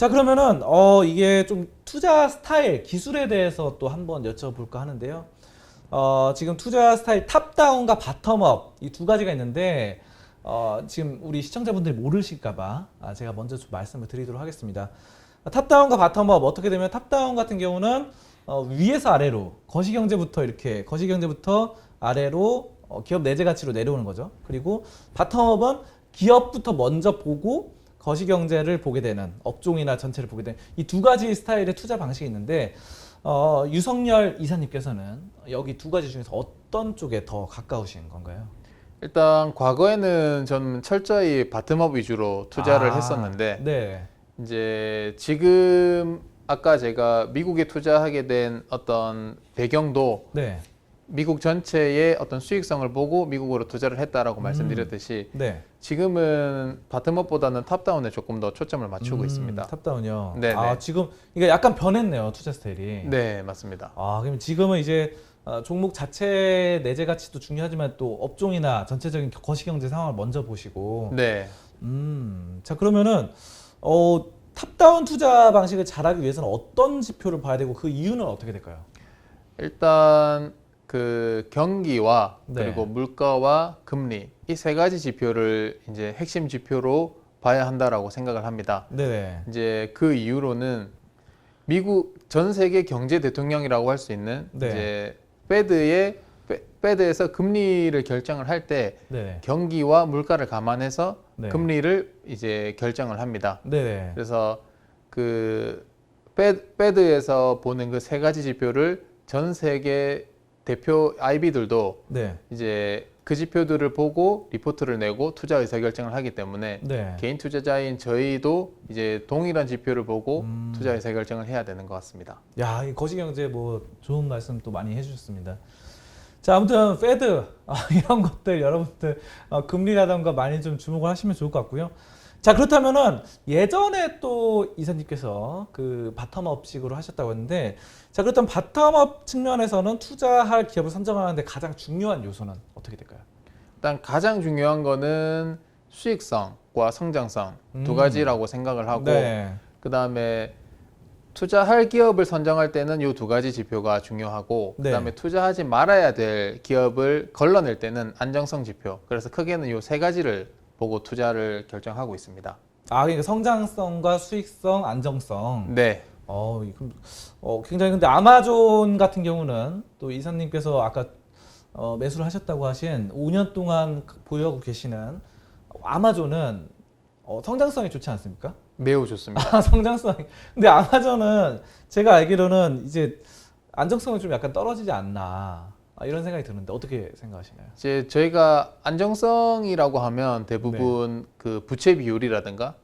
자, 그러면은 이게 좀 투자 스타일, 기술에 대해서 또 한번 여쭤볼까 하는데요. 지금 투자 스타일 탑다운과 바텀업 이 두 가지가 있는데 지금 우리 시청자분들이 모르실까봐 제가 먼저 좀 말씀을 드리도록 하겠습니다. 탑다운과 바텀업 어떻게 되면 탑다운 같은 경우는 위에서 아래로 거시경제부터 아래로 기업 내재 가치로 내려오는 거죠. 그리고 바텀업은 기업부터 먼저 보고 거시경제를 보게 되는 업종이나 전체를 보게 되는 이 두 가지 스타일의 투자 방식이 있는데 유성열 이사님께서는 여기 두 가지 중에서 어떤 쪽에 더 가까우신 건가요? 일단 과거에는 저는 철저히 바텀업 위주로 투자를 했었는데 네. 이제 지금 아까 제가 미국에 투자하게 된 어떤 배경도 네. 미국 전체의 어떤 수익성을 보고 미국으로 투자를 했다라고 말씀드렸듯이 네. 지금은 바텀업보다는 탑다운에 조금 더 초점을 맞추고 있습니다. 탑다운이요. 네네. 지금 이게 약간 변했네요, 투자 스타일이. 네, 맞습니다. 그럼 지금은 이제 종목 자체 내재 가치도 중요하지만 또 업종이나 전체적인 거시경제 상황을 먼저 보시고. 네. 자, 그러면은 탑다운 투자 방식을 잘하기 위해서는 어떤 지표를 봐야 되고 그 이유는 어떻게 될까요? 일단 그 경기와 네. 그리고 물가와 금리 이 세 가지 지표를 이제 핵심 지표로 봐야 한다라고 생각을 합니다. 네네. 이제 그 이유로는 미국 전 세계 경제 대통령이라고 할 수 있는 네. 이제 페드에서 금리를 결정을 할 때 네네. 경기와 물가를 감안해서 네. 금리를 이제 결정을 합니다. 네네. 그래서 그 페드에서 보는 그 세 가지 지표를 전 세계 대표 IB들도 네. 이제 그 지표들을 보고 리포트를 내고 투자 의사결정을 하기 때문에 네. 개인 투자자인 저희도 이제 동일한 지표를 보고 투자 의사결정을 해야 되는 것 같습니다. 야, 이 거시경제 뭐 좋은 말씀 또 많이 해주셨습니다. 자, 아무튼 페드 이런 것들 여러분들 금리라던가 많이 좀 주목을 하시면 좋을 것 같고요. 자, 그렇다면은 예전에 또 이사님께서 그 바텀업식으로 하셨다고 했는데, 자, 그렇다면 바텀업 측면에서는 투자할 기업을 선정하는데 가장 중요한 요소는 어떻게 될까요? 일단 가장 중요한 거는 수익성과 성장성 두 가지라고 생각을 하고 네. 그다음에 투자할 기업을 선정할 때는 이 두 가지 지표가 중요하고 네. 그다음에 투자하지 말아야 될 기업을 걸러낼 때는 안정성 지표. 그래서 크게는 이 세 가지를 보고 투자를 결정하고 있습니다. 그러니까 성장성과 수익성, 안정성. 네. 굉장히 근데 아마존 같은 경우는 또 이사님께서 아까 매수를 하셨다고 하신 5년 동안 보유하고 계시는 아마존은 성장성이 좋지 않습니까? 매우 좋습니다. 성장성이. 근데 아마존은 제가 알기로는 이제 안정성이 좀 약간 떨어지지 않나 이런 생각이 드는데 어떻게 생각하시나요? 이제 저희가 안정성이라고 하면 대부분 그 부채 비율이라든가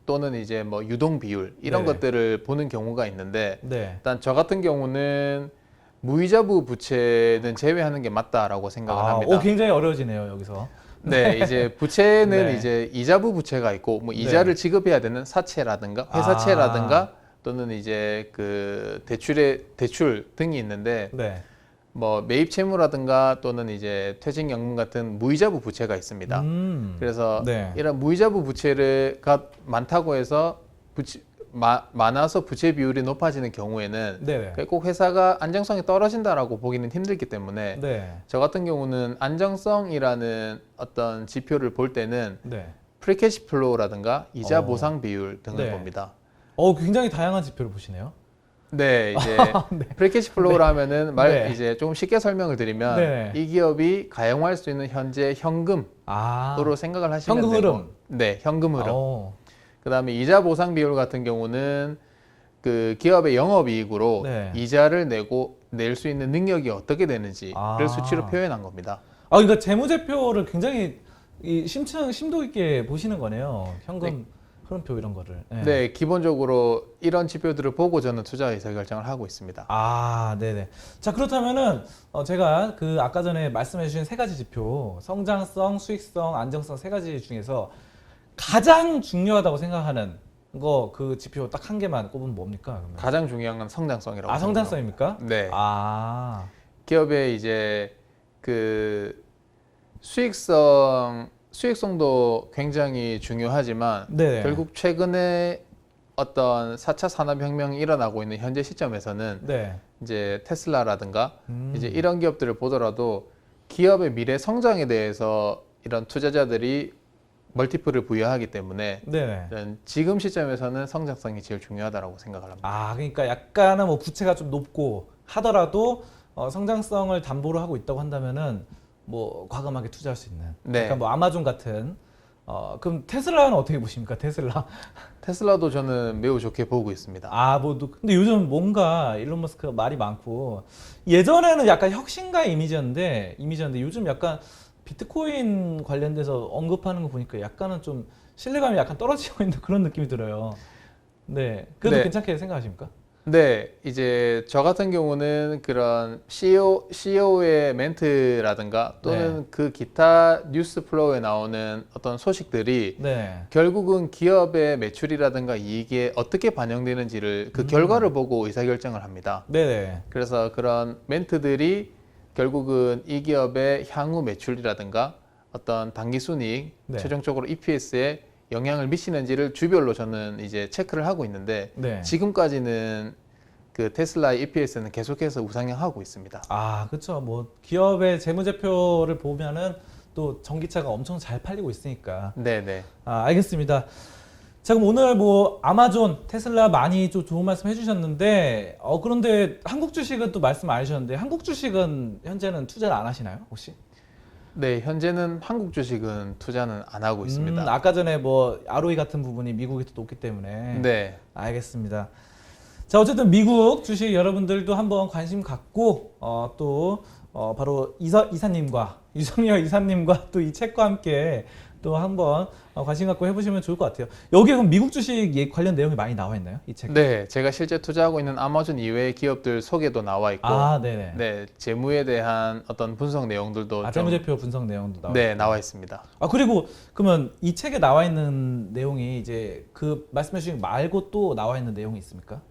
또는 이제 뭐 유동 비율 이런 네. 것들을 보는 경우가 있는데 네. 일단 저 같은 경우는 무이자부 부채는 제외하는 게 맞다라고 생각을 합니다. 굉장히 어려워지네요, 여기서. 네, 이제 부채는 네. 이제 이자부 부채가 있고 뭐 이자를 지급해야 되는 사채라든가 회사채라든가 또는 이제 그 대출 등이 있는데 네. 뭐 매입 채무라든가 또는 이제 퇴직연금 같은 무이자부 부채가 있습니다. 그래서 네. 이런 무이자부 부채가 많다고 해서 많아서 부채 비율이 높아지는 경우에는 네. 꼭 회사가 안정성이 떨어진다라고 보기는 힘들기 때문에 네. 저 같은 경우는 안정성이라는 어떤 지표를 볼 때는 네. 프리캐시 플로우라든가 이자 보상 비율 등을 네. 봅니다. 굉장히 다양한 지표를 보시네요. 네, 이제 네. 프리캐시 플로우라 하면은 네. 이제 조금 쉽게 설명을 드리면 네. 이 기업이 가용할 수 있는 현재 현금으로 생각을 하시면 현금 되고, 흐름. 네, 현금 흐름. 그다음에 이자 보상 비율 같은 경우는 그 기업의 영업이익으로 네. 이자를 낼 수 있는 능력이 어떻게 되는지를 수치로 표현한 겁니다. 그러니까 재무제표를 굉장히 심도 있게 보시는 거네요. 현금 흐름표 이런 거를. 네, 기본적으로 이런 지표들을 보고 저는 투자 의사결정을 하고 있습니다. 네네. 자, 그렇다면은 제가 그 아까 전에 말씀해 주신 세 가지 지표, 성장성, 수익성, 안정성 세 가지 중에서 가장 중요하다고 생각하는 거 그 지표 딱 한 개만 꼽으면 뭡니까? 그러면? 가장 중요한 건 성장성이라고 성장성입니까? 네. 기업의 이제 그 수익성도 굉장히 중요하지만 네네. 결국 최근에 어떤 4차 산업혁명이 일어나고 있는 현재 시점에서는 네. 이제 테슬라라든가 이제 이런 기업들을 보더라도 기업의 미래 성장에 대해서 이런 투자자들이 멀티플을 부여하기 때문에 네. 이런 지금 시점에서는 성장성이 제일 중요하다고 생각을 합니다. 아, 그러니까 약간은 뭐 부채가 좀 높고 하더라도 성장성을 담보로 하고 있다고 한다면은 뭐 과감하게 투자할 수 있는. 네. 그러니까 뭐 아마존 같은. 그럼 테슬라는 어떻게 보십니까? 테슬라. 테슬라도 저는 매우 좋게 보고 있습니다. 아, 뭐 근데 요즘 뭔가 일론 머스크가 말이 많고 예전에는 약간 혁신가의 이미지였는데 요즘 약간 비트코인 관련돼서 언급하는 거 보니까 약간은 좀 신뢰감이 약간 떨어지고 있는 그런 느낌이 들어요. 네, 그래도 네. 괜찮게 생각하십니까? 네, 이제 저 같은 경우는 그런 CEO의 멘트라든가 또는 네. 그 기타 뉴스 플로우에 나오는 어떤 소식들이 네, 결국은 기업의 매출이라든가 이익에 어떻게 반영되는지를 그 결과를 보고 의사결정을 합니다. 네네. 그래서 그런 멘트들이 결국은 이 기업의 향후 매출이라든가 어떤 단기 순이익, 네. 최종적으로 EPS에 영향을 미치는지를 주별로 저는 이제 체크를 하고 있는데 네. 지금까지는 그 테슬라의 EPS는 계속해서 우상향하고 있습니다. 아, 그렇죠. 뭐 기업의 재무제표를 보면은 또 전기차가 엄청 잘 팔리고 있으니까. 네네. 아, 알겠습니다. 자, 그럼 오늘 뭐 아마존, 테슬라 많이 좀 좋은 말씀 해주셨는데, 그런데 한국 주식은 또 말씀 안 해주셨는데, 한국 주식은 현재는 투자를 안 하시나요, 혹시? 네, 현재는 한국 주식은 투자는 안 하고 있습니다. 아까 전에 뭐 ROE 같은 부분이 미국이 더 높기 때문에. 네. 알겠습니다. 자, 어쨌든 미국 주식 여러분들도 한번 관심 갖고 바로 이사님과 유성열 이사님과 또 이 책과 함께 또 한번 관심 갖고 해보시면 좋을 것 같아요. 여기에 그럼 미국 주식 관련 내용이 많이 나와 있나요? 이 책? 네, 제가 실제 투자하고 있는 아마존 이외의 기업들 소개도 나와 있고, 아, 네네. 네, 재무에 대한 어떤 분석 내용들도 좀 재무제표 분석 내용도 나와. 네, 나와 있습니다. 아, 그리고 그러면 이 책에 나와 있는 내용이 이제 그 말씀해 주신 거 말고 또 나와 있는 내용이 있습니까?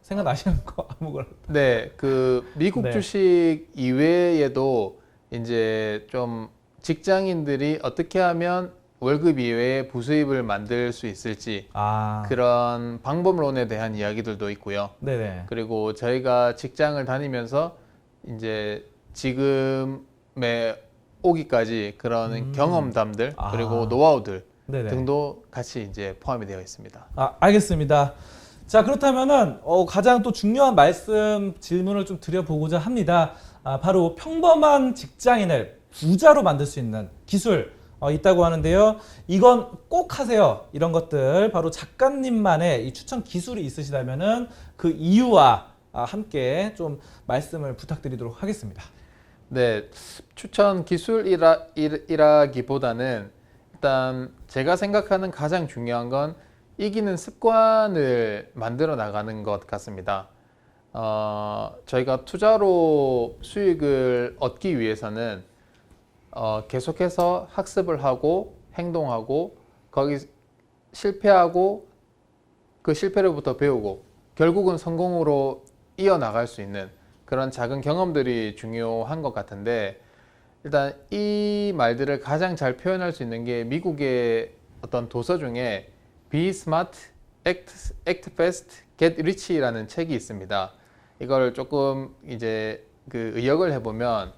생각나시는 거 아무거나. 네, 그 미국 네. 주식 이외에도 이제 좀 직장인들이 어떻게 하면 월급 이외에 부수입을 만들 수 있을지 아, 그런 방법론에 대한 이야기들도 있고요. 네네. 그리고 저희가 직장을 다니면서 이제 지금에 오기까지 그런 경험담들 아. 그리고 노하우들 네네. 등도 같이 이제 포함이 되어 있습니다. 아, 알겠습니다. 자, 그렇다면은 가장 또 중요한 말씀 질문을 좀 드려보고자 합니다. 바로 평범한 직장인을 부자로 만들 수 있는 기술 있다고 하는데요. 이건 꼭 하세요. 이런 것들 바로 작가님만의 이 추천 기술이 있으시다면은 그 이유와 함께 좀 말씀을 부탁드리도록 하겠습니다. 네, 추천 기술이라기보다는 일단 제가 생각하는 가장 중요한 건 이기는 습관을 만들어 나가는 것 같습니다. 저희가 투자로 수익을 얻기 위해서는 계속해서 학습을 하고 행동하고 거기 실패하고 그 실패로부터 배우고 결국은 성공으로 이어나갈 수 있는 그런 작은 경험들이 중요한 것 같은데 일단 이 말들을 가장 잘 표현할 수 있는 게 미국의 어떤 도서 중에 Be Smart, Act Fast, Get Rich라는 책이 있습니다. 이걸 조금 이제 그 의역을 해보면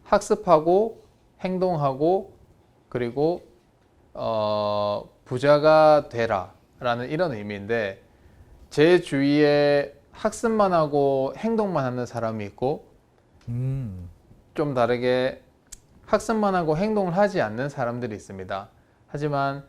학습하고 행동하고 그리고 부자가 되라라는 이런 의미인데 제 주위에 학습만 하고 행동만 하는 사람이 있고 좀 다르게 학습만 하고 행동을 하지 않는 사람들이 있습니다. 하지만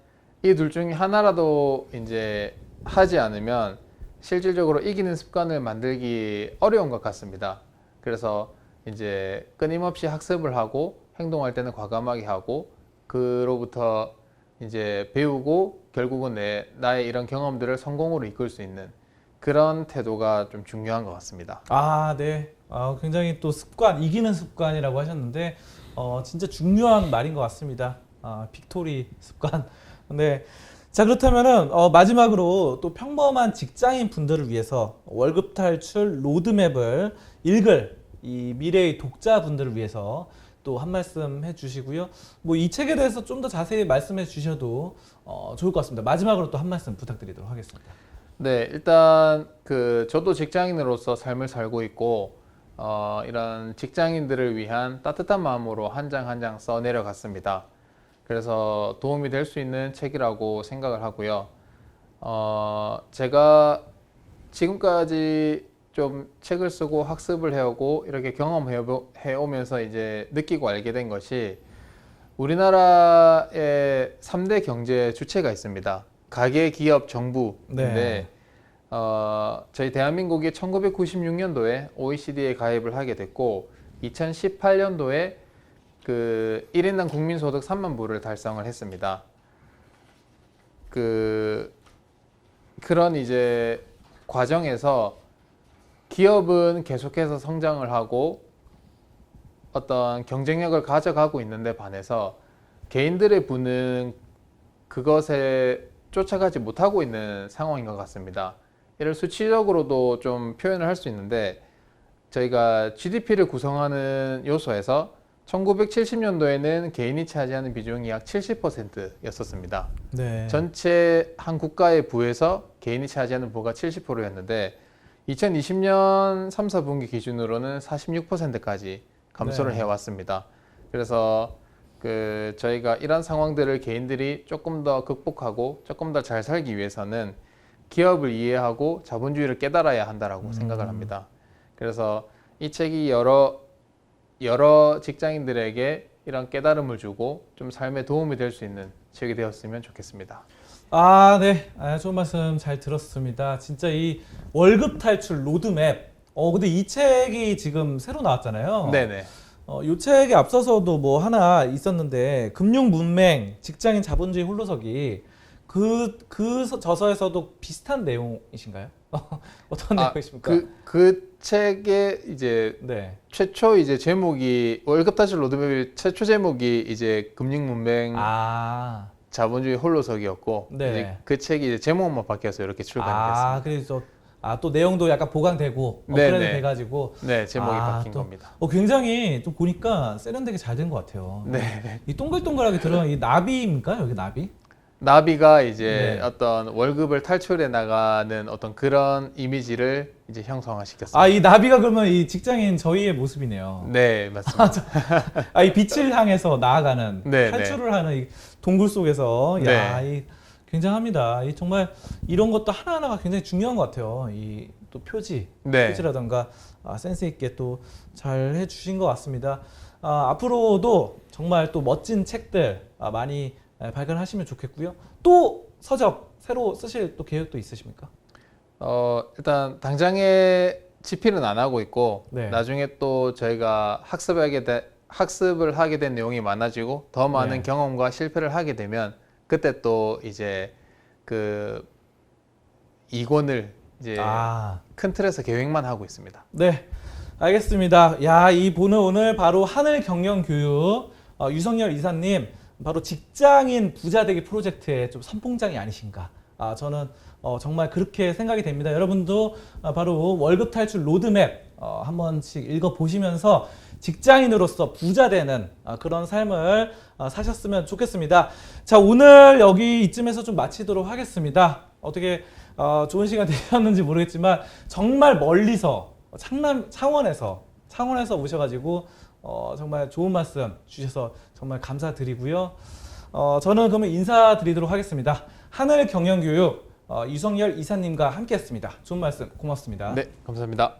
이 둘 중에 하나라도 이제 하지 않으면 실질적으로 이기는 습관을 만들기 어려운 것 같습니다. 그래서 이제 끊임없이 학습을 하고 행동할 때는 과감하게 하고 그로부터 이제 배우고 결국은 나의 이런 경험들을 성공으로 이끌 수 있는 그런 태도가 좀 중요한 것 같습니다. 아, 네. 굉장히 또 습관, 이기는 습관이라고 하셨는데, 진짜 중요한 말인 것 같습니다. 빅토리 습관. 네. 자, 그렇다면은, 마지막으로 또 평범한 직장인 분들을 위해서 월급 탈출 로드맵을 읽을 이 미래의 독자분들을 위해서 또 한 말씀 해주시고요. 뭐 이 책에 대해서 좀 더 자세히 말씀해 주셔도 좋을 것 같습니다. 마지막으로 또 한 말씀 부탁드리도록 하겠습니다. 네, 일단 저도 직장인으로서 삶을 살고 있고 이런 직장인들을 위한 따뜻한 마음으로 한 장 한 장 써 내려갔습니다. 그래서 도움이 될 수 있는 책이라고 생각을 하고요. 제가 지금까지 좀 책을 쓰고 학습을 해오고 이렇게 경험해 오면서 이제 느끼고 알게 된 것이 우리나라의 3대 경제 주체가 있습니다. 가계, 기업, 정부인데 네. 저희 대한민국이 1996년도에 OECD에 가입을 하게 됐고 2018년도에 1인당 국민소득 3만 불을 달성을 했습니다. 그런 이제 과정에서 기업은 계속해서 성장을 하고 어떤 경쟁력을 가져가고 있는데 반해서 개인들의 부는 그것에 쫓아가지 못하고 있는 상황인 것 같습니다. 이를 수치적으로도 좀 표현을 할 수 있는데 저희가 GDP를 구성하는 요소에서 1970년도에는 개인이 차지하는 비중이 약 70%였었습니다. 네. 전체 한 국가의 부에서 개인이 차지하는 부가 70%였는데 2020년 3, 4분기 기준으로는 46%까지 감소를 네. 해왔습니다. 그래서 저희가 이런 상황들을 개인들이 조금 더 극복하고 조금 더 잘 살기 위해서는 기업을 이해하고 자본주의를 깨달아야 한다라고 생각을 합니다. 그래서 이 책이 여러 직장인들에게 이런 깨달음을 주고 좀 삶에 도움이 될 수 있는 책이 되었으면 좋겠습니다. 아, 네. 좋은 말씀 잘 들었습니다. 진짜 이 월급 탈출 로드맵. 근데 이 책이 지금 새로 나왔잖아요. 네네. 이 책에 앞서서도 뭐 하나 있었는데 금융 문맹, 직장인 자본주의 홀로서기 그 저서에서도 비슷한 내용이신가요? 어떤 내용이십니까? 그 책의 이제 네. 최초 이제 제목이 월급 탈출 로드맵의 최초 제목이 이제 금융 문맹 아, 자본주의 홀로서기였고 네. 이제 그 책이 이제 제목만 바뀌어서 이렇게 출간이 됐습니다. 그래서 또 내용도 약간 보강되고 네, 업그레이드 네. 돼가지고 네, 제목이 바뀐 또, 겁니다. 굉장히 좀 보니까 세련되게 잘 된 것 같아요. 네. 이 동글동글하게 들어간 이 나비입니까? 여기 나비? 나비가 이제 네. 어떤 월급을 탈출해 나가는 어떤 그런 이미지를 이제 형성화시켰습니다. 이 나비가 그러면 이 직장인 저희의 모습이네요. 네, 맞습니다. 이 빛을 향해서 나아가는 네, 탈출을 하는 이 동굴 속에서 이 굉장합니다. 이 정말 이런 것도 하나하나가 굉장히 중요한 것 같아요. 이 또 네. 표지라던가 센스 있게 또 잘 해주신 것 같습니다. 앞으로도 정말 또 멋진 책들 많이 발견하시면 좋겠고요. 또 서적 새로 쓰실 또 계획도 있으십니까? 일단 당장에 집필은 안 하고 있고 네. 나중에 또 저희가 학습을 하게 된 내용이 많아지고 더 많은 네. 경험과 실패를 하게 되면 그때 또 이제 2권을 이제 큰 틀에서 계획만 하고 있습니다. 네, 알겠습니다. 이 분은 오늘 바로 하늘경영교육 유성열 이사님 바로 직장인 부자 되기 프로젝트의 좀 선봉장이 아니신가. 저는 정말 그렇게 생각이 됩니다. 여러분도 바로 월급 탈출 로드맵 한 번씩 읽어보시면서 직장인으로서 부자 되는 그런 삶을 사셨으면 좋겠습니다. 자, 오늘 여기 이쯤에서 좀 마치도록 하겠습니다. 어떻게 좋은 시간 되셨는지 모르겠지만 정말 멀리서 창원에서 오셔가지고 정말 좋은 말씀 주셔서 정말 감사드리고요. 저는 그러면 인사드리도록 하겠습니다. 하늘경영교육 유성열 이사님과 함께했습니다. 좋은 말씀 고맙습니다. 네, 감사합니다.